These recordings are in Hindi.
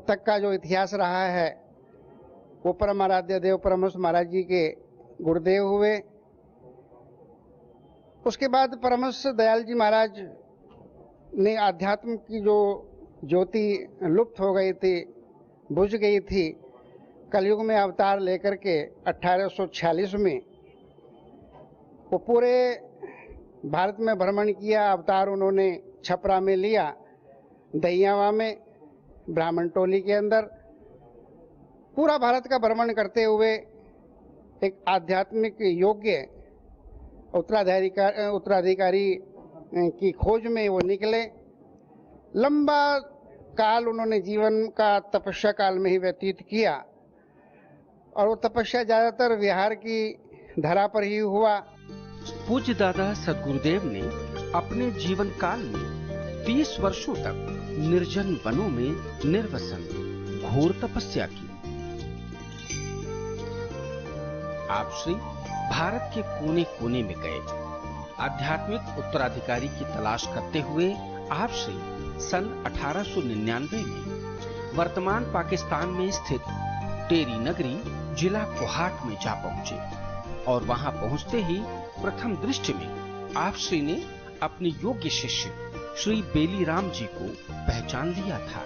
तक का जो इतिहास रहा है वो परम आराध्य देव परमहंस महाराज जी के गुरुदेव हुए। उसके बाद परमहंस दयाल जी महाराज ने आध्यात्म की जो ज्योति लुप्त हो गई थी, बुझ गई थी, कलयुग में अवतार लेकर के 1846 में वो पूरे भारत में भ्रमण किया। अवतार उन्होंने छपरा में लिया, दहियावा में, ब्राह्मण टोली के अंदर, पूरा भारत का भ्रमण करते हुए एक आध्यात्मिक योग्य उत्तराधिकारी की खोज में वो निकले। लंबा काल उन्होंने जीवन का तपस्या काल में ही व्यतीत किया और वो तपस्या ज्यादातर विहार की धरा पर ही हुआ। पूज्य दादा सद्गुरुदेव ने अपने जीवन काल में 30 वर्षों तक निर्जन वनों में निर्वसन घोर तपस्या की। आप श्री भारत के कोने कोने में गए। आध्यात्मिक उत्तराधिकारी की तलाश करते हुए आप श्री सन 1899 में वर्तमान पाकिस्तान में स्थित टेरी नगरी जिला कोहाट में जा पहुंचे और वहां पहुंचते ही प्रथम दृष्टि में आप श्री ने अपने योग्य शिष्य श्री बेलीराम जी को पहचान लिया था।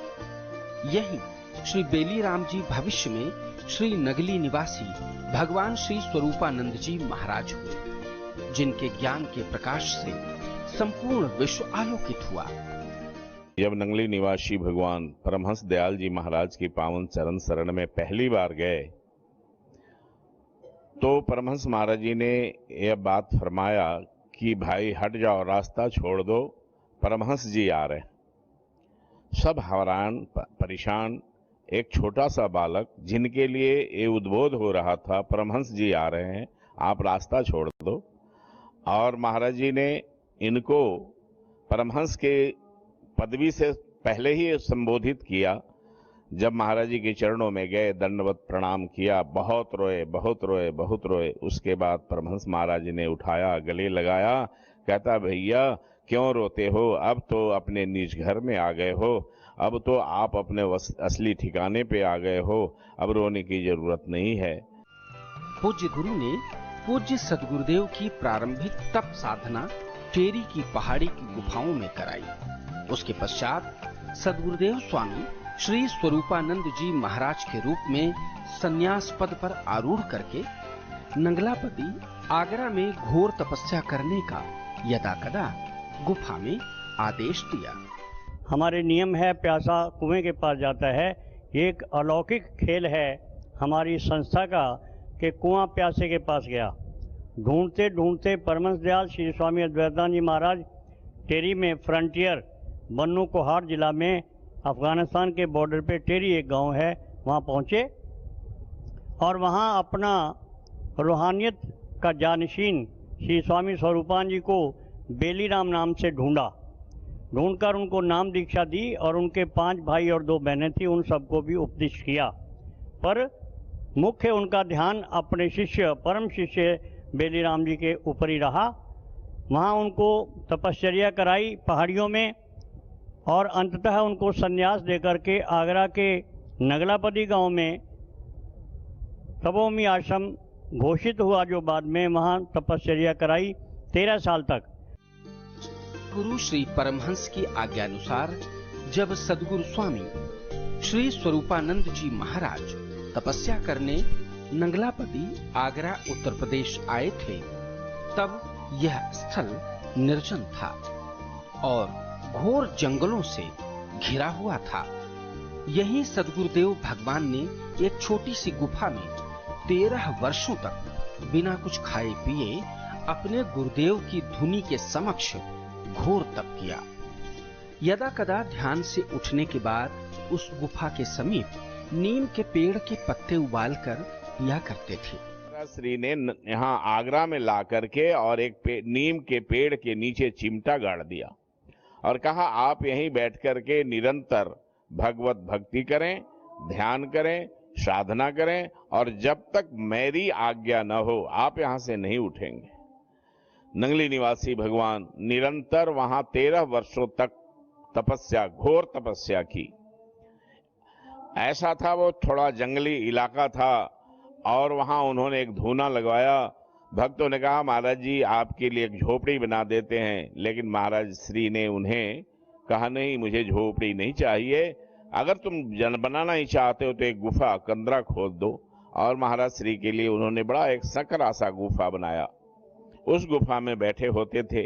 यही श्री बेलीराम जी भविष्य में श्री नगली निवासी भगवान श्री स्वरूपानंद जी महाराज हुए, जिनके ज्ञान के प्रकाश से संपूर्ण विश्व आलोकित हुआ। जब नंगली निवासी भगवान परमहंस दयाल जी महाराज की पावन चरण शरण में पहली बार गए तो परमहंस महाराज जी ने यह बात फरमाया कि भाई हट जाओ, रास्ता छोड़ दो, परमहंस जी आ रहे। सब हैरान परेशान, एक छोटा सा बालक जिनके लिए ये उद्बोध हो रहा था परमहंस जी आ रहे हैं, आप रास्ता छोड़ दो। और महाराज जी ने इनको परमहंस के पदवी से पहले ही संबोधित किया। जब महाराज जी के चरणों में गए, दंडवत प्रणाम किया, बहुत रोए बहुत रोए बहुत रोए। उसके बाद परमहंस महाराज जी ने उठाया, गले लगाया, कहता भैया क्यों रोते हो, अब तो अपने निज घर में आ गए हो, अब तो आप अपने असली ठिकाने पे आ गए हो, अब रोने की जरूरत नहीं है। पूज्य गुरु ने पूज्य सद्गुरुदेव की प्रारंभिक तप साधना टेरी की पहाड़ी की गुफाओं में कराई। उसके पश्चात सद्गुरुदेव स्वामी श्री स्वरूपानंद जी महाराज के रूप में संन्यास पद पर आरूढ़ करके नंगलापति आगरा में घोर तपस्या करने का यदाकदा गुफा में आदेश दिया। हमारे नियम है प्यासा कुएं के पास जाता है। ये एक अलौकिक खेल है हमारी संस्था का कि कुआं प्यासे के पास गया। ढूंढते ढूंढते परमहंस दयाल श्री स्वामी अद्वैतानंद जी महाराज टेरी में फ्रंटियर बन्नू कोहाट जिला में अफगानिस्तान के बॉर्डर पे टेरी एक गांव है, वहां पहुंचे और वहां अपना रूहानियत का जानशीन श्री स्वामी स्वरूपानंद जी को बेलीराम नाम से ढूंढकर उनको नाम दीक्षा दी और उनके 5 भाई और 2 बहनें थी, उन सबको भी उपदेश किया। पर मुख्य उनका ध्यान अपने शिष्य परम शिष्य बेलीराम जी के ऊपर ही रहा। वहाँ उनको तपश्चर्या कराई पहाड़ियों में और अंततः उनको संन्यास देकर के आगरा के नगलापति गांव में तपोवनी आश्रम घोषित हुआ, जो बाद में वहाँ तपश्चर्या कराई 13 साल तक। गुरु श्री परमहंस की आज्ञानुसार जब सद्गुरु स्वामी श्री स्वरूपानंद जी महाराज तपस्या करने नंगलापति आगरा उत्तर प्रदेश आए थे, तब यह स्थल निर्जन था और घोर जंगलों से घिरा हुआ था। यहीं सद्गुरुदेव भगवान ने एक छोटी सी गुफा में 13 वर्षों तक बिना कुछ खाए पिए अपने गुरुदेव की धुनी के समक्ष घोर तप किया। यदाकदा ध्यान से उठने के बाद उस गुफा के समीप नीम के पेड़ के पत्ते उबालकर पिया करते थे। श्री ने यहाँ आगरा में ला करके और एक नीम के पेड़ के नीचे चिमटा गाड़ दिया और कहा आप यहीं बैठ करके निरंतर भगवत भक्ति करें, ध्यान करें, साधना करें और जब तक मेरी आज्ञा न हो आप यहां से नहीं उठेंगे। नंगली निवासी भगवान निरंतर वहां 13 वर्षों तक तपस्या, घोर तपस्या की। ऐसा था, वो थोड़ा जंगली इलाका था और वहां उन्होंने एक धूना लगवाया। भक्तों ने कहा महाराज जी आपके लिए एक झोपड़ी बना देते हैं, लेकिन महाराज श्री ने उन्हें कहा नहीं, मुझे झोपड़ी नहीं चाहिए, अगर तुम जन बनाना ही चाहते हो तो एक गुफा कंदरा खोद दो। और महाराज श्री के लिए उन्होंने बड़ा एक सकरा सा गुफा बनाया। उस गुफा में बैठे होते थे।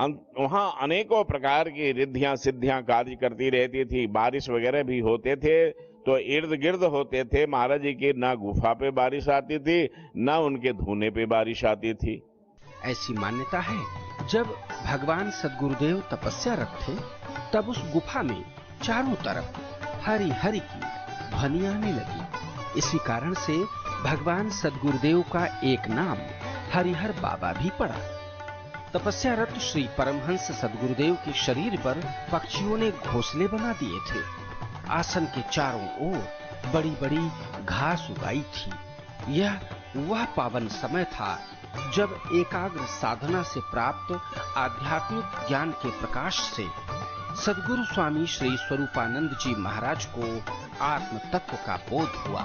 वहां अनेकों प्रकार की रिद्धियां सिद्धियां कार्य करती रहती थी। बारिश वगैरह भी होते थे तो इर्द गिर्द होते थे। महाराज जी की ना गुफा पे बारिश आती थी, ना उनके धूने पे बारिश आती थी। ऐसी मान्यता है जब भगवान सद्गुरुदेव तपस्यारत थे तब उस गुफा में चारों तरफ हरि हरि की ध्वनि आने लगी। इसी कारण से भगवान सद्गुरुदेव का एक नाम हरिहर बाबा भी पड़ा। तपस्यारत श्री परमहंस सद्गुरुदेव के शरीर पर पक्षियों ने घोंसले बना दिए थे। आसन के चारों ओर बड़ी बड़ी घास उगाई थी। यह वह पावन समय था जब एकाग्र साधना से प्राप्त आध्यात्मिक ज्ञान के प्रकाश से सद्गुरु स्वामी श्री स्वरूपानंद जी महाराज को आत्म तत्व का बोध हुआ।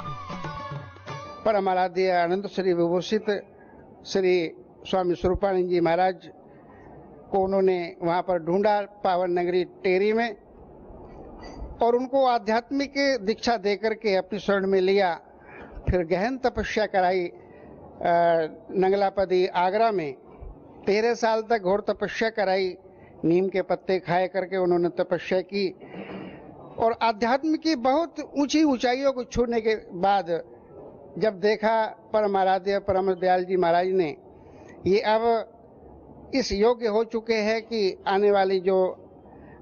परमाराध्य अनंत श्री विभूषित श्री स्वामी स्वरूपानंद जी महाराज को उन्होंने वहां पर ढूंढा पावन नगरी टेरी में, और उनको आध्यात्मिक दीक्षा देकर के अपनी शरण में लिया। फिर गहन तपस्या कराई नंगलापदी आगरा में। 13 साल तक घोर तपस्या कराई। नीम के पत्ते खाए करके उन्होंने तपस्या की, और आध्यात्म की बहुत ऊंची ऊंचाइयों को छूने के बाद जब देखा परमाराध्य परम दयाल जी महाराज ने ये अब इस योग्य हो चुके हैं कि आने वाली जो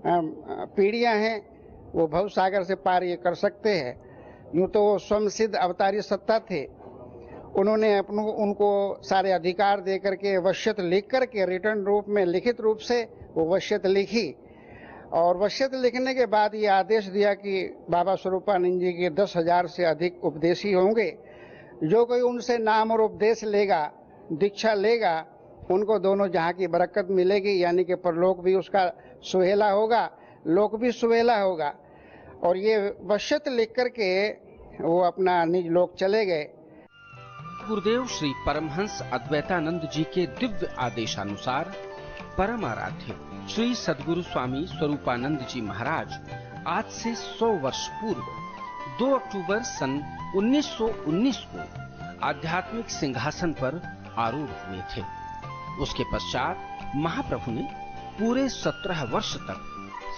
पीढ़ियां हैं वो भव सागर से पार ये कर सकते हैं। यूं तो वो स्वयं सिद्ध अवतारी सत्ता थे। उन्होंने उनको सारे अधिकार दे करके वसीयत लिख करके रिटर्न रूप में लिखित रूप से वो वसीयत लिखी, और वसीयत लिखने के बाद ये आदेश दिया कि बाबा स्वरूपानंद जी के 10,000 से अधिक उपदेशी होंगे। जो कोई उनसे नाम और उपदेश लेगा, दीक्षा लेगा, उनको दोनों जहाँ की बरकत मिलेगी, यानी कि परलोक भी उसका सुहेला होगा, लोक भी सुहेला होगा। और ये वसीयत लिख करके वो अपना निज लोक चले गए। गुरुदेव श्री परमहंस अद्वैतानंद जी के दिव्य आदेशानुसार परम आराध्य श्री सद्गुरु स्वामी स्वरूपानंद जी महाराज आज से 100 वर्ष पूर्व 2 अक्टूबर सन 1919 को आध्यात्मिक सिंहासन पर आरूढ़ हुए थे। उसके पश्चात महाप्रभु ने पूरे 17 वर्ष तक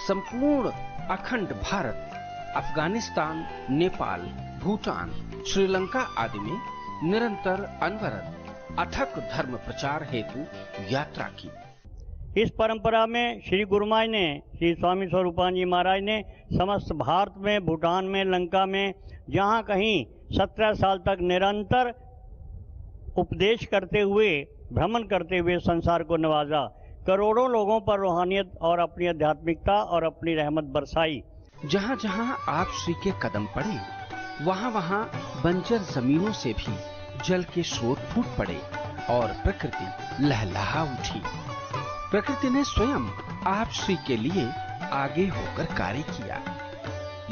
संपूर्ण अखंड भारत, अफगानिस्तान, नेपाल, भूटान, श्रीलंका आदि में निरंतर अनवरत अथक धर्म प्रचार हेतु यात्रा की। इस परंपरा में श्री गुरुमाई ने, श्री स्वामी स्वरूपानंद जी महाराज ने समस्त भारत में, भूटान में, लंका में, जहाँ कहीं 17 साल तक निरंतर उपदेश करते हुए, भ्रमण करते हुए संसार को नवाजा। करोड़ों लोगों पर रूहानियत और अपनी आध्यात्मिकता और अपनी रहमत बरसाई। जहाँ जहाँ आप श्री के कदम पड़े, वहाँ वहाँ बंजर जमीनों से भी जल के स्रोत फूट पड़े और प्रकृति लहलहा उठी। प्रकृति ने स्वयं आप श्री के लिए आगे होकर कार्य किया।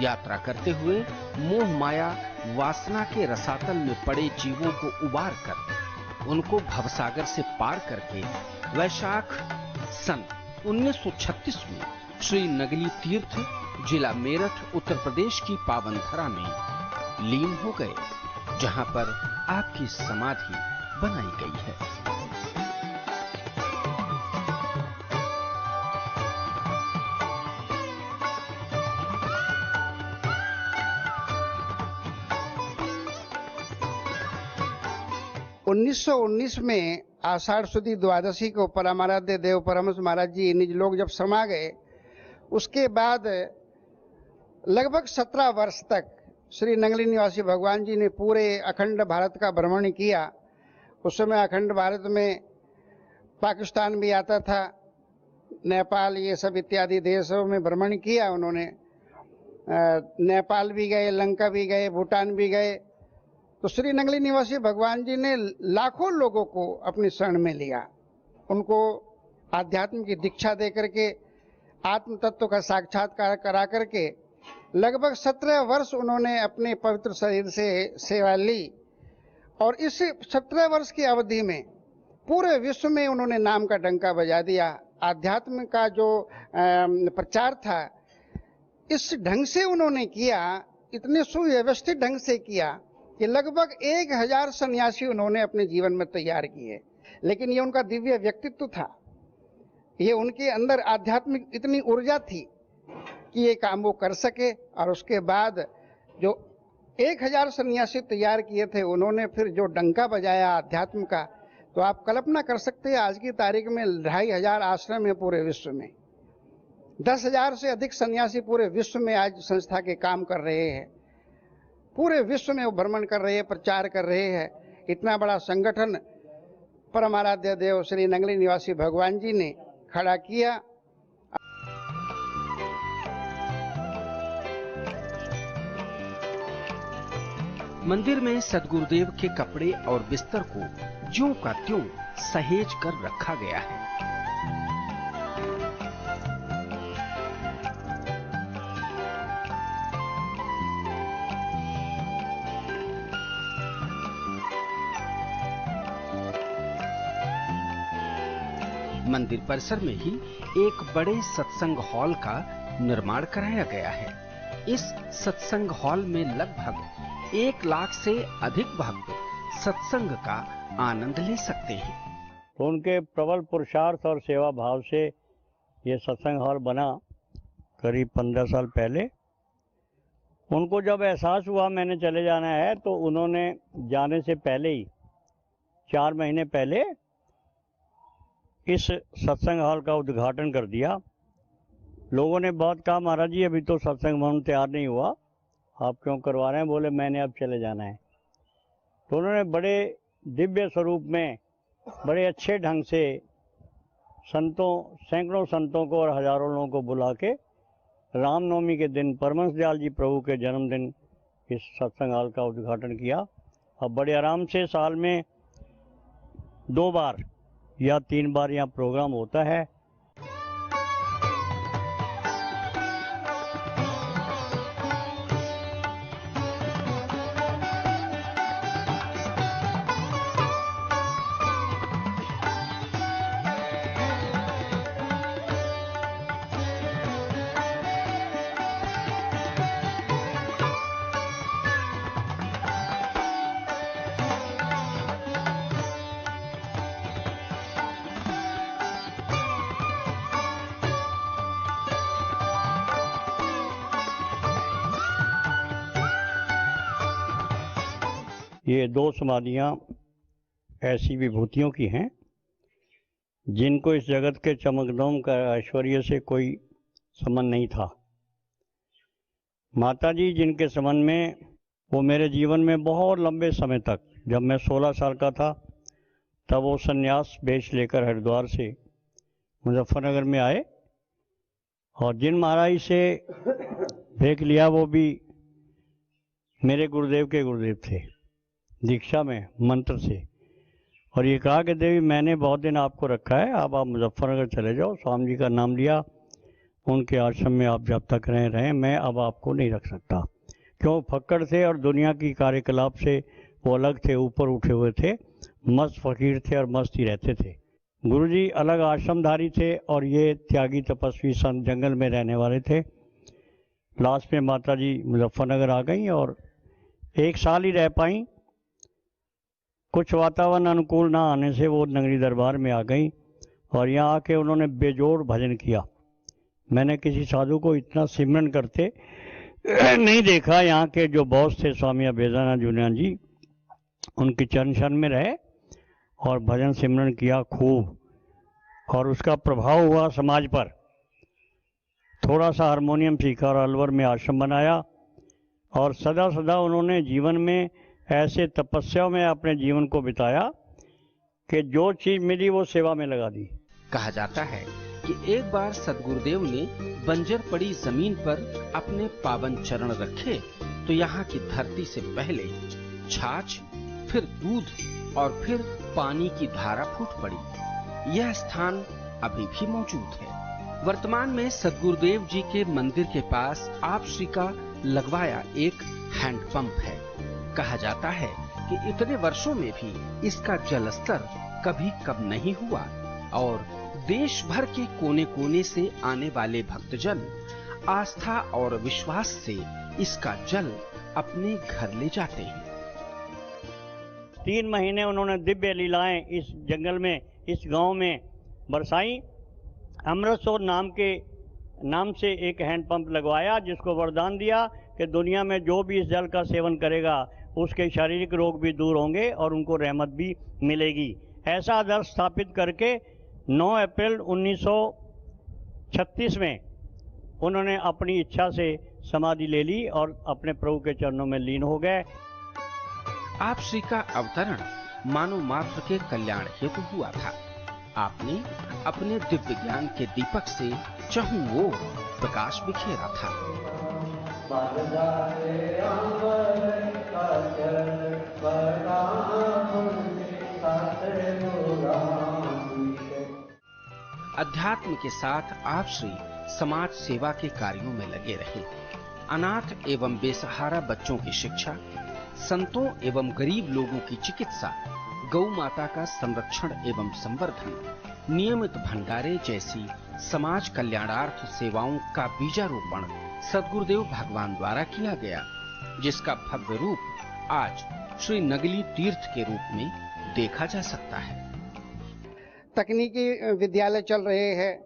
यात्रा करते हुए मोह माया वासना के रसातल में पड़े जीवों को उबार कर उनको भवसागर से पार करके वैशाख सन 1936 में श्री नगली तीर्थ, जिला मेरठ, उत्तर प्रदेश की पावन धरा में लीन हो गए, जहां पर आपकी समाधि बनाई गई है। उन्नीस 1919 में आषाढ़ सुदी द्वादशी को परमाराध्य देव परमहंस महाराज जी निज लोक जब समा गए, उसके बाद लगभग 17 वर्ष तक श्री नंगली निवासी भगवान जी ने पूरे अखंड भारत का भ्रमण किया। उस समय अखंड भारत में पाकिस्तान भी आता था, नेपाल, ये सब इत्यादि देशों में भ्रमण किया उन्होंने। नेपाल भी गए, लंका भी गए, भूटान भी गए। तो श्री नंगली निवासी भगवान जी ने लाखों लोगों को अपनी शरण में लिया। उनको आध्यात्म की दीक्षा दे करके, आत्म तत्व का साक्षात्कार करा करके लगभग 17 वर्ष उन्होंने अपने पवित्र शरीर से सेवा ली और इस 17 वर्ष की अवधि में पूरे विश्व में उन्होंने नाम का डंका बजा दिया। आध्यात्म का जो प्रचार था इस ढंग से उन्होंने किया, इतने सुव्यवस्थित ढंग से किया कि लगभग 1000 सन्यासी उन्होंने अपने जीवन में तैयार किए। लेकिन ये उनका दिव्य व्यक्तित्व था, ये उनके अंदर आध्यात्मिक इतनी ऊर्जा थी कि ये काम वो कर सके। और उसके बाद जो 1000 सन्यासी तैयार किए थे, उन्होंने फिर जो डंका बजाया आध्यात्म का, तो आप कल्पना कर सकते हैं आज की तारीख में 2500 आश्रम है पूरे विश्व में, 10,000 से अधिक सन्यासी पूरे विश्व में आज संस्था के काम कर रहे हैं, पूरे विश्व में वो भ्रमण कर रहे हैं, प्रचार कर रहे हैं। इतना बड़ा संगठन परमाराध्य देव श्री नंगली निवासी भगवान जी ने खड़ा किया। मंदिर में सदगुरुदेव के कपड़े और बिस्तर को ज्यों का त्यों सहेज कर रखा गया है। मंदिर परिसर में ही एक बड़े सत्संग हॉल का निर्माण कराया गया है। इस सत्संग हॉल में लगभग 1 लाख से अधिक भक्त सत्संग का आनंद ले सकते हैं। तो उनके प्रबल पुरुषार्थ और सेवा भाव से ये सत्संग हॉल बना करीब 15 साल पहले। उनको जब एहसास हुआ मैंने चले जाना है, तो उन्होंने जाने से पहले ही 4 महीने पहले इस सत्संग हॉल का उद्घाटन कर दिया। लोगों ने बहुत कहा, महाराज जी अभी तो सत्संग भवन तैयार नहीं हुआ, आप क्यों करवा रहे हैं? बोले मैंने अब चले जाना है। तो उन्होंने बड़े दिव्य स्वरूप में बड़े अच्छे ढंग से सैकड़ों संतों को और हजारों लोगों को बुला के रामनवमी के दिन परमहंस दयाल जी प्रभु के जन्मदिन इस सत्संग हॉल का उद्घाटन किया। अब बड़े आराम से साल में 2 बार या 3 बार यहाँ प्रोग्राम होता है। ये 2 समाधियाँ ऐसी विभूतियों की हैं जिनको इस जगत के चमकदम का ऐश्वर्य से कोई संबंध नहीं था। माता जी जिनके संबंध में वो मेरे जीवन में बहुत लंबे समय तक, जब मैं 16 साल का था तब वो संन्यास बेच लेकर हरिद्वार से मुजफ्फरनगर में आए, और जिन महाराज से भेंट लिया वो भी मेरे गुरुदेव के गुरुदेव थे, दीक्षा में मंत्र से। और ये कहा कि देवी मैंने बहुत दिन आपको रखा है, अब आप मुजफ्फरनगर चले जाओ। स्वामी जी का नाम लिया, उनके आश्रम में आप जब तक रहें, मैं अब आपको नहीं रख सकता। क्यों? फक्कड़ थे और दुनिया की कार्यकलाप से वो अलग थे, ऊपर उठे हुए थे, मस्त फकीर थे और मस्त ही रहते थे। गुरुजी अलग आश्रमधारी थे और ये त्यागी तपस्वी संत जंगल में रहने वाले थे। लास्ट में माता जी मुजफ्फरनगर आ गई और 1 साल ही रह पाई। कुछ वातावरण अनुकूल ना आने से वो नगरी दरबार में आ गई और यहाँ आके उन्होंने बेजोड़ भजन किया। मैंने किसी साधु को इतना सिमरन करते नहीं देखा। यहाँ के जो बॉस थे स्वामी अभेदानंद जुनियान जी, उनके चरण शरण में रहे और भजन सिमरन किया खूब, और उसका प्रभाव हुआ समाज पर। थोड़ा सा हारमोनियम सीखा और अलवर में आश्रम बनाया, और सदा सदा उन्होंने जीवन में ऐसे तपस्या में अपने जीवन को बिताया कि जो चीज मिली वो सेवा में लगा दी। कहा जाता है कि एक बार सदगुरुदेव ने बंजर पड़ी जमीन पर अपने पावन चरण रखे तो यहाँ की धरती से पहले छाछ, फिर दूध और फिर पानी की धारा फूट पड़ी। यह स्थान अभी भी मौजूद है। वर्तमान में सद्गुरुदेव जी के मंदिर के पास आप श्री का लगवाया एक हैंडपंप है। कहा जाता है कि इतने वर्षों में भी इसका जल स्तर कभी कम नहीं हुआ और देश भर के कोने कोने से आने वाले भक्तजन आस्था और विश्वास से इसका जल अपने घर ले जाते हैं। 3 महीने उन्होंने दिव्य लीलाएं इस जंगल में, इस गांव में बरसाई। अमृतसर नाम से एक हैंडपंप लगवाया, जिसको वरदान दिया कि दुनिया में जो भी इस जल का सेवन करेगा उसके शारीरिक रोग भी दूर होंगे और उनको रहमत भी मिलेगी। ऐसा आदर्श स्थापित करके 9 अप्रैल 1936 में उन्होंने अपनी इच्छा से समाधि ले ली और अपने प्रभु के चरणों में लीन हो गए। आप श्री का अवतरण मानव मात्र के कल्याण हेतु हुआ था। आपने अपने दिव्य ज्ञान के दीपक से चहुं ओर प्रकाश बिखेरा था। अध्यात्म के साथ आप श्री समाज सेवा के कार्यों में लगे रहे। अनाथ एवं बेसहारा बच्चों की शिक्षा, संतों एवं गरीब लोगों की चिकित्सा, गौ माता का संरक्षण एवं संवर्धन, नियमित भंडारे जैसी समाज कल्याणार्थ सेवाओं का बीजारोपण सद्गुरुदेव भगवान द्वारा किया गया, जिसका भव्य रूप आज श्री नगली तीर्थ के रूप में देखा जा सकता है। तकनीकी विद्यालय चल रहे हैं,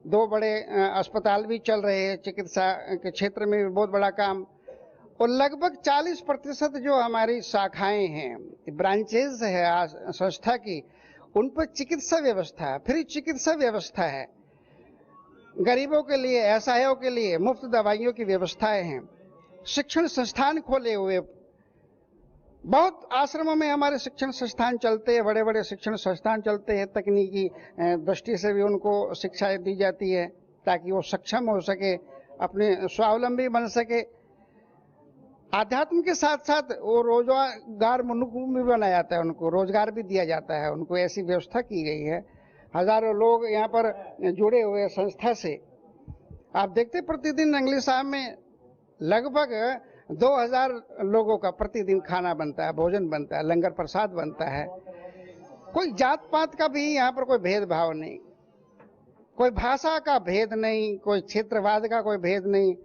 2 बड़े अस्पताल भी चल रहे हैं, चिकित्सा के क्षेत्र में भी बहुत बड़ा काम, और लगभग 40% जो हमारी शाखाएं हैं, ब्रांचेज है संस्था की, उन पर चिकित्सा व्यवस्था है, फ्री चिकित्सा व्यवस्था है। गरीबों के लिए, असहायों के लिए मुफ्त दवाइयों की व्यवस्थाएं हैं। शिक्षण संस्थान खोले हुए, बहुत आश्रमों में हमारे शिक्षण संस्थान चलते हैं, बड़े बड़े शिक्षण संस्थान चलते हैं। तकनीकी दृष्टि से भी उनको शिक्षाएं दी जाती है ताकि वो सक्षम हो सके, अपने स्वावलंबी बन सके। आध्यात्म के साथ साथ वो रोजगार भी बनाया जाता है, उनको रोजगार भी दिया जाता है, उनको ऐसी व्यवस्था की गई है। हजारों लोग यहाँ पर जुड़े हुए संस्था से। आप देखते प्रतिदिन नंगली साहब में लगभग 2000 लोगों का प्रतिदिन खाना बनता है, भोजन बनता है, लंगर प्रसाद बनता है। कोई जात पात का भी यहाँ पर कोई भेदभाव नहीं, कोई भाषा का भेद नहीं, कोई क्षेत्रवाद का कोई भेद नहीं।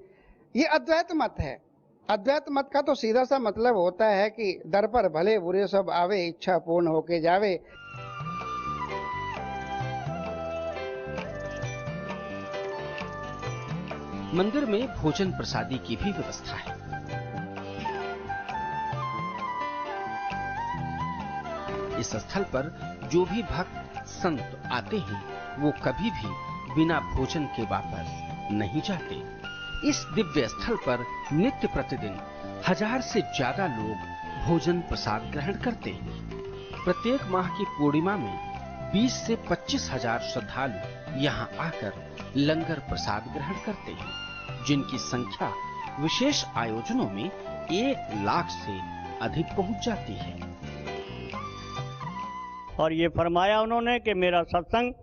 ये अद्वैत मत है। अद्वैत मत का तो सीधा सा मतलब होता है कि दर पर भले बुरे सब आवे, इच्छा पूर्ण होके जावे। मंदिर में भोजन प्रसादी की भी व्यवस्था है। इस स्थल पर जो भी भक्त संत आते हैं वो कभी भी बिना भोजन के वापस नहीं जाते। इस दिव्य स्थल पर नित्य प्रतिदिन 1000 से ज्यादा लोग भोजन प्रसाद ग्रहण करते हैं। प्रत्येक माह की पूर्णिमा में 20 से 25 हजार श्रद्धालु यहाँ आकर लंगर प्रसाद ग्रहण करते हैं, जिनकी संख्या विशेष आयोजनों में 1 लाख से अधिक पहुंच जाती है। और ये फरमाया उन्होंने कि मेरा सत्संग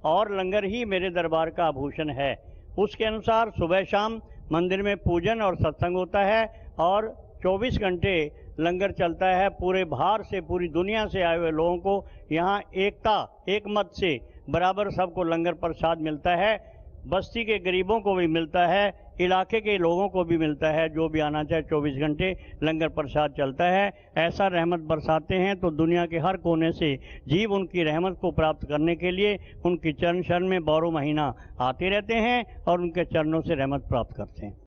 और लंगर ही मेरे दरबार का आभूषण है। उसके अनुसार सुबह शाम मंदिर में पूजन और सत्संग होता है और 24 घंटे लंगर चलता है। पूरे बाहर से, पूरी दुनिया से आए हुए लोगों को यहाँ एक मत से बराबर सबको लंगर प्रसाद मिलता है। बस्ती के गरीबों को भी मिलता है, इलाके के लोगों को भी मिलता है। जो भी आना चाहे 24 घंटे लंगर प्रसाद चलता है। ऐसा रहमत बरसाते हैं तो दुनिया के हर कोने से जीव उनकी रहमत को प्राप्त करने के लिए उनकी चरण शरण में 12 महीना आते रहते हैं और उनके चरणों से रहमत प्राप्त करते हैं।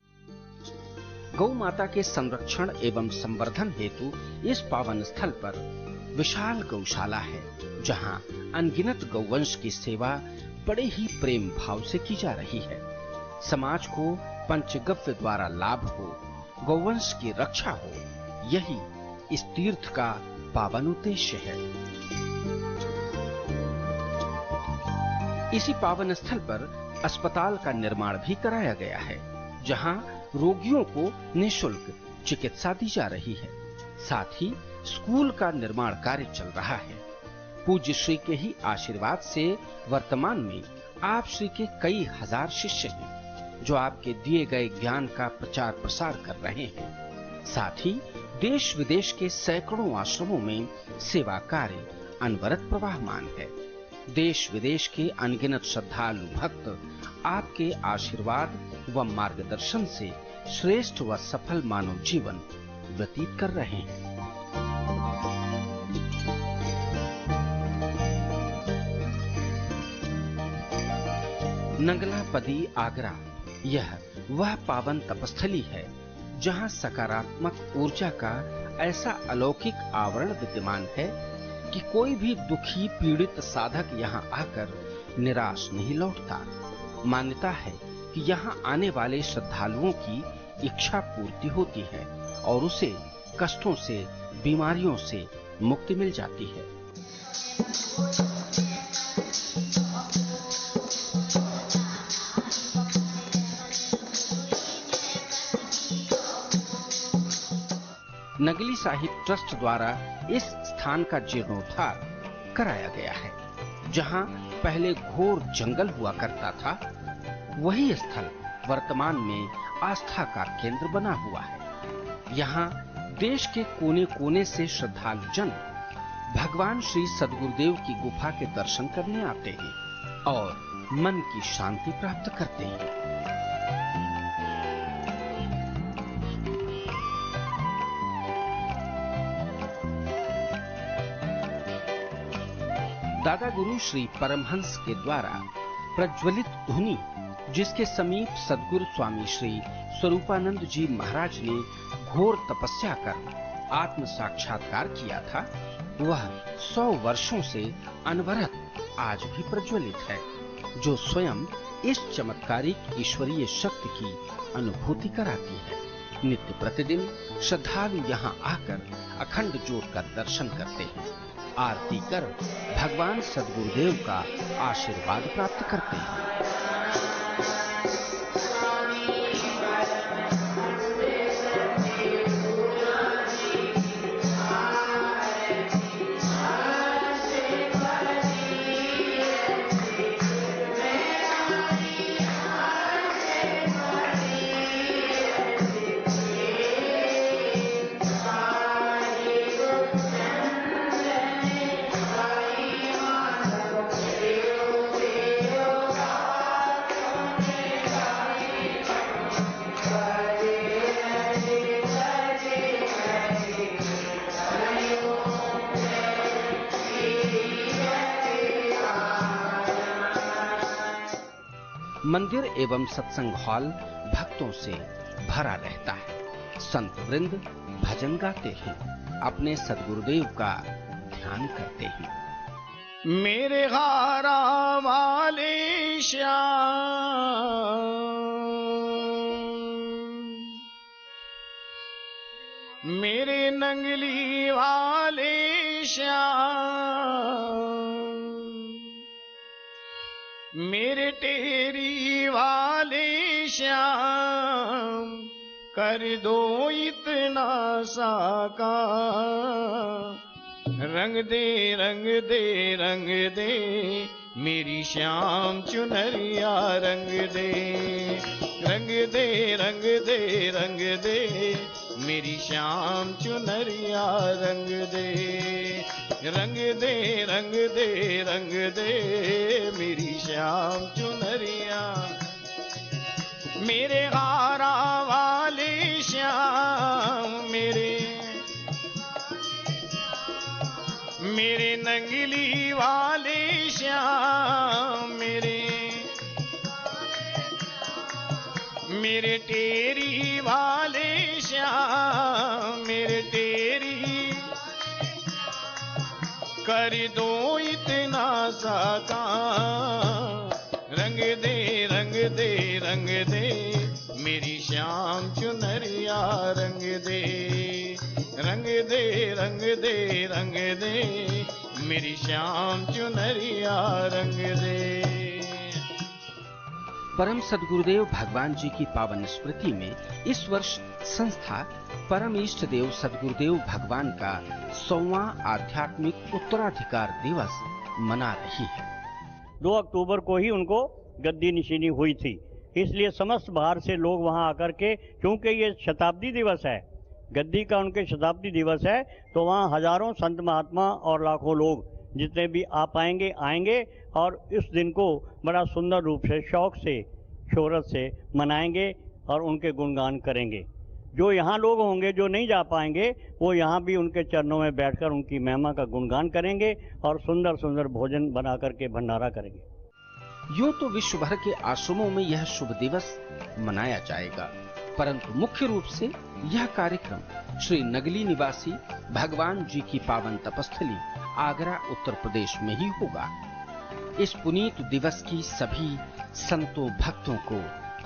गौ माता के संरक्षण एवं संवर्धन हेतु इस पावन स्थल पर विशाल गौशाला है, जहां अनगिनत गौवंश की सेवा बड़े ही प्रेम भाव से की जा रही है। समाज को पंचगव्य द्वारा लाभ हो, गौवंश की रक्षा हो, यही इस तीर्थ का पावन उद्देश्य है। इसी पावन स्थल पर अस्पताल का निर्माण भी कराया गया है, जहां रोगियों को निःशुल्क चिकित्सा दी जा रही है। साथ ही स्कूल का निर्माण कार्य चल रहा है। पूज्य श्री के ही आशीर्वाद से वर्तमान में आप श्री के कई हजार शिष्य हैं जो आपके दिए गए ज्ञान का प्रचार प्रसार कर रहे हैं। साथ ही देश विदेश के सैकड़ों आश्रमों में सेवा कार्य अनवरत प्रवाहमान है। देश विदेश के अनगिनत श्रद्धालु भक्त आपके आशीर्वाद व मार्गदर्शन से श्रेष्ठ व सफल मानव जीवन व्यतीत कर रहे हैं। नंगला पदी आगरा यह वह पावन तपस्थली है जहां सकारात्मक ऊर्जा का ऐसा अलौकिक आवरण विद्यमान है कि कोई भी दुखी पीड़ित साधक यहां आकर निराश नहीं लौटता। मान्यता है कि यहां आने वाले श्रद्धालुओं की इच्छा पूर्ति होती है और उसे कष्टों से, बीमारियों से मुक्ति मिल जाती है। नगली साहिब ट्रस्ट द्वारा इस स्थान का जीर्णोद्धार कराया गया है। जहां पहले घोर जंगल हुआ करता था, वही स्थल वर्तमान में आस्था का केंद्र बना हुआ है। यहाँ देश के कोने कोने से श्रद्धालु जन भगवान श्री सद्गुरुदेव की गुफा के दर्शन करने आते हैं और मन की शांति प्राप्त करते हैं। दादा गुरु श्री परमहंस के द्वारा प्रज्वलित धुनी, जिसके समीप सद्गुरु स्वामी श्री स्वरूपानंद जी महाराज ने घोर तपस्या कर आत्म साक्षात्कार किया था, वह 100 वर्षों से अनवरत आज भी प्रज्वलित है, जो स्वयं इस चमत्कारिक ईश्वरीय शक्ति की अनुभूति कराती है। नित्य प्रतिदिन श्रद्धालु यहाँ आकर अखंड ज्योत का दर्शन करते हैं, आरती कर भगवान सद्गुरुदेव का आशीर्वाद प्राप्त करते हैं। मंदिर एवं सत्संग हॉल भक्तों से भरा रहता है। संत वृंद भजन गाते हैं, अपने सद्गुरुदेव का ध्यान करते हैं। मेरे हारा वाले श्याम, मेरे नंगली वाले श्याम, मेरे टेरी वाले श्याम, कर दो इतना साका, रंग दे रंग दे रंग दे, मेरी श्याम चुनरिया रंग दे, रंग दे रंग दे रंग दे, मेरी श्याम चुनरिया रंग दे, रंग दे रंग दे रंग दे, मेरी श्याम चुनरिया। मेरे हारा वाले श्याम, मेरे नंगली वाले श्याम, मेरे टेरी वाले श्याम, मेरे टेरी, कर दो इतना सा काम, रंग दे रंग दे रंग दे, मेरी श्याम चुनरिया रंग दे, रंग दे रंग दे रंग दे, मेरी श्याम चुनरिया रंग दे। परम सद्गुरुदेव भगवान जी की पावन स्मृति में इस वर्ष संस्था परम इष्ट देव सद्गुरुदेव भगवान का 100वां आध्यात्मिक उत्तराधिकार दिवस मना रही है। 2 अक्टूबर को ही उनको गद्दी नशीनी हुई थी। इसलिए समस्त बाहर से लोग वहां आकर के, क्योंकि ये शताब्दी दिवस है, गद्दी का उनके शताब्दी दिवस है, तो वहाँ हजारों संत महात्मा और लाखों लोग जितने भी आ पाएंगे आएंगे और इस दिन को बड़ा सुंदर रूप से, शौक से, शोहरत से मनाएंगे और उनके गुणगान करेंगे। जो यहाँ लोग होंगे जो नहीं जा पाएंगे वो यहाँ भी उनके चरणों में बैठकर उनकी महिमा का गुणगान करेंगे और सुंदर सुंदर भोजन बना करके भंडारा करेंगे। यूं तो विश्व भर के आश्रमों में यह शुभ दिवस मनाया जाएगा, परंतु मुख्य रूप से यह कार्यक्रम श्री नगली निवासी भगवान जी की पावन तपस्थली आगरा उत्तर प्रदेश में ही होगा। इस पुनीत दिवस की सभी संतों भक्तों को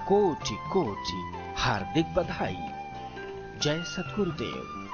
कोटि कोटि हार्दिक बधाई। जय सद्गुरुदेव।